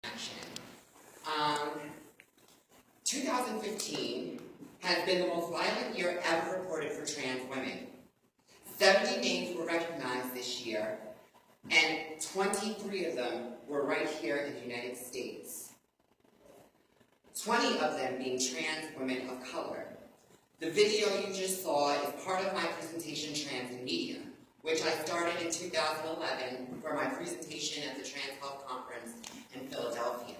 action. 2015 has been the most violent year ever reported for trans women. 70 names were recognized this year, and 23 of them were right here in the United States. 20 of them being trans women of color. The video you just saw is part of my presentation, Trans in Media, which I started in 2011 for my presentation at the Trans Health Conference in Philadelphia.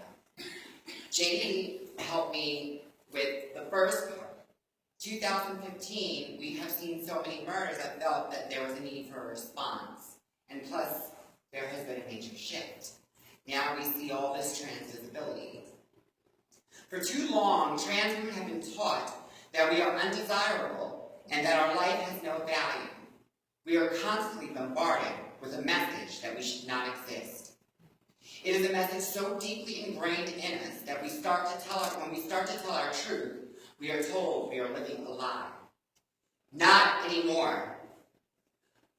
Jamie helped me with the first part. 2015, we have seen so many murders, I felt that there was a need for a response. And plus, there has been a major shift. Now we see all this trans visibility. For too long, trans women have been taught that we are undesirable and that our life has no value. We are constantly bombarded with a message that we should not exist. It is a message so deeply ingrained in us that when we start to tell our truth, we are told we are living a lie. Not anymore.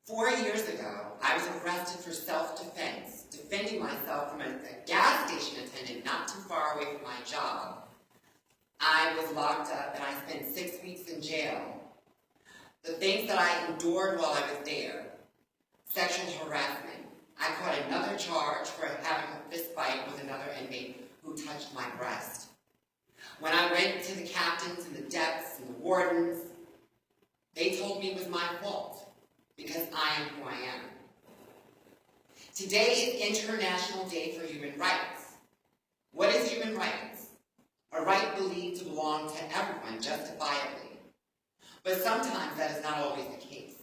4 years ago, I was arrested for self-defense, defending myself from a gas station attendant not too far away from my job. I was locked up and I spent 6 weeks in jail. The things that I endured while I was there: sexual harassment. I caught another charge for having a fist fight with another inmate who touched my breast. When I went to the captains and the depths and the wardens, they told me it was my fault because I am who I am. Today is International Day for Human Rights. What is human rights? A right believed to belong to everyone justifiably. But sometimes that is not always the case.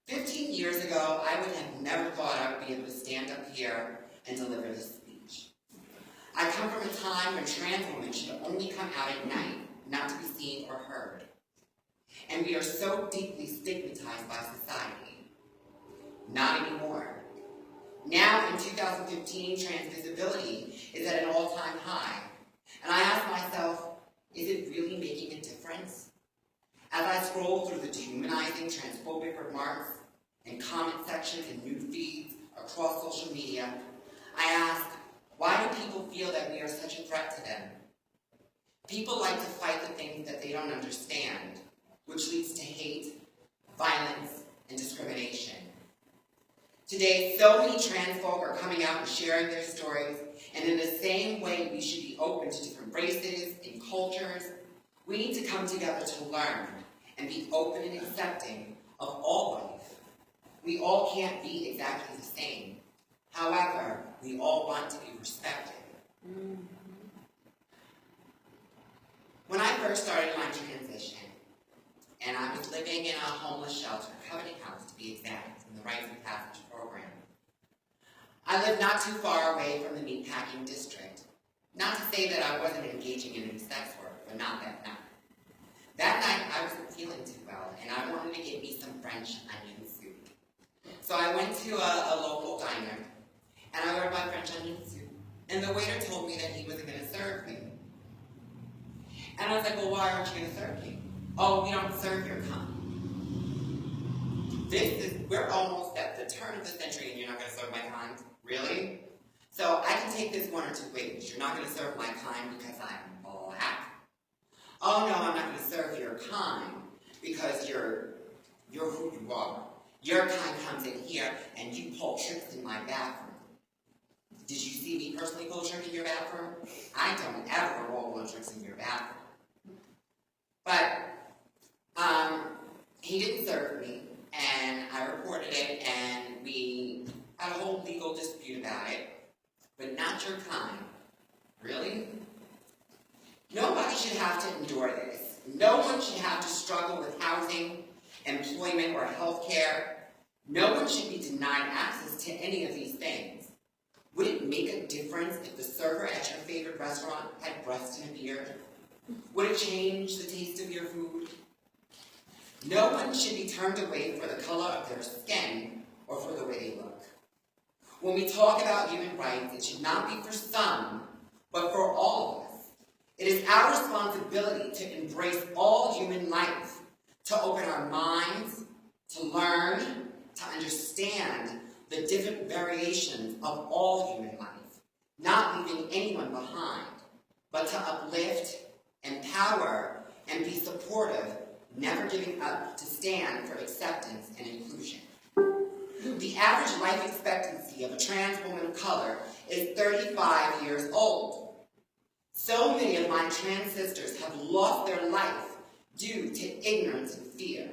15 years ago, I would have never thought I would be able to stand up here and deliver this speech. I come from a time when trans women should only come out at night, not to be seen or heard. And we are so deeply stigmatized by society. Not anymore. Now, in 2015, trans visibility is at an all-time high. And I ask myself, is it really making a difference? As I scroll through the dehumanizing, transphobic remarks and comment sections and news feeds across social media, I ask, why do people feel that we are such a threat to them? People like to fight the things that they don't understand, which leads to hate, violence, and discrimination. Today, so many trans folk are coming out and sharing their stories, and in the same way we should be open to different races and cultures, we need to come together to learn and be open and accepting of all life. We all can't be exactly the same. However, we all want to be respected. When I first started my transition, and I was living in a homeless shelter, Covenant House to be exact, in the Rites of Passage program, I lived not too far away from the meatpacking district. Not to say that I wasn't engaging in any sex work, but not that night. That night, I wasn't feeling too well, and I wanted to get me some French onion soup. So I went to a local diner, and I ordered my French onion soup. And the waiter told me that he wasn't going to serve me. And I was like, well, why aren't you going to serve me? Oh, we don't serve your kind. We're almost at the turn of the century, and you're not going to serve my kind? Really? So I can take this one or two ways. You're not going to serve my kind because I'm black. Oh, no, I'm not going to serve your kind because you're who you are. Your kind comes in here and you pull tricks in my bathroom. Did you see me personally pull a trick in your bathroom? I don't ever roll tricks in your bathroom. But he didn't serve me, and I reported it, and we had a whole legal dispute about it. But not your kind. Really? Nobody should have to endure this. No one should have to struggle with housing, employment, or health care. No one should be denied access to any of these things. Would it make a difference if the server at your favorite restaurant had breasts and a beard? Would it change the taste of your food? No one should be turned away for the color of their skin or for the way they look. When we talk about human rights, it should not be for some, but for all of us. It is our responsibility to embrace all human life, to open our minds, to learn, to understand the different variations of all human life, not leaving behind, but to uplift, empower, and be supportive, never giving up to stand for acceptance and inclusion. The average life expectancy of a trans woman of color is 35 years old. So many of my trans sisters have lost their life due to ignorance and fear.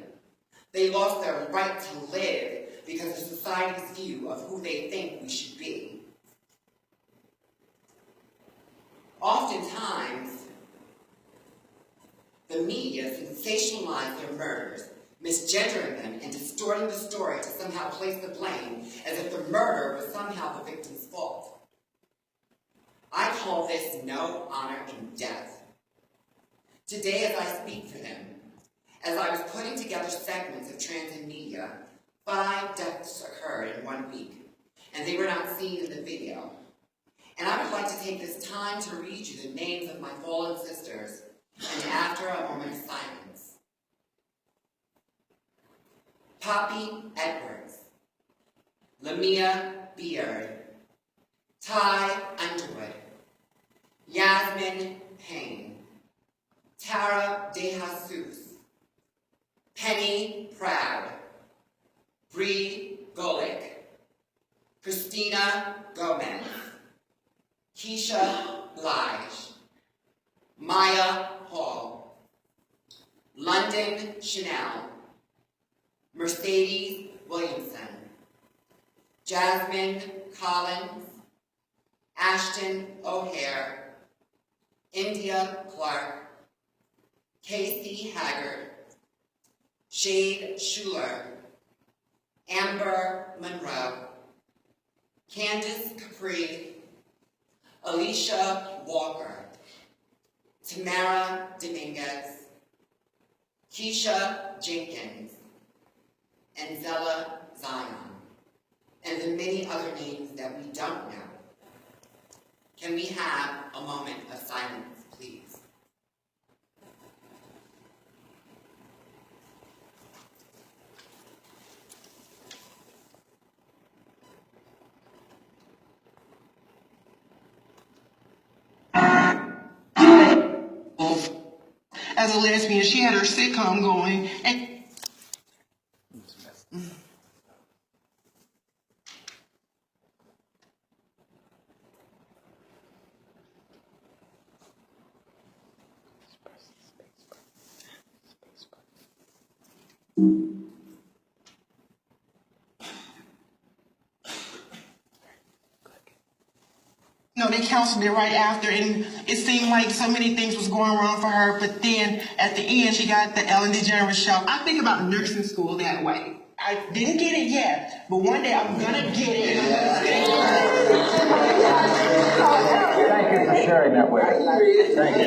They lost their right to live because of society's view of who they think we should be. Oftentimes, the media sensationalize their murders, misgendering them and distorting the story to somehow place the blame as if the murder was somehow the victim's fault. I call this no honor in death. Today, as I speak for them, as I was putting together segments of trans in media, 5 deaths occurred in 1 week, and they were not seen in the video. And I would like to take this time to read you the names of my fallen sisters, and after a moment of silence. Poppy Edwards, Lamia Beard, Ty Underwood, Yasmin Payne, Tara DeJesus, Penny Proud, Bree Golick, Christina Gomez, Keisha Blige, Maya Hall, London Chanel, Mercedes Williamson, Jasmine Collins, Ashton O'Hare, India Clark, Casey Haggard, Shade Schuler, Amber Monroe, Candace Capri, Alicia Walker, Tamara Dominguez, Keisha Jenkins, and Zella Zion, and the many other names that we don't know. Can we have a moment of silence, please? As a lesbian, she had her sitcom going, and they counseled it right after, and it seemed like so many things was going wrong for her, but then at the end she got the Ellen DeGeneres show. I think about nursing school that way. I didn't get it yet, but one day I'm gonna get it. Thank you for sharing that with us. Thank you.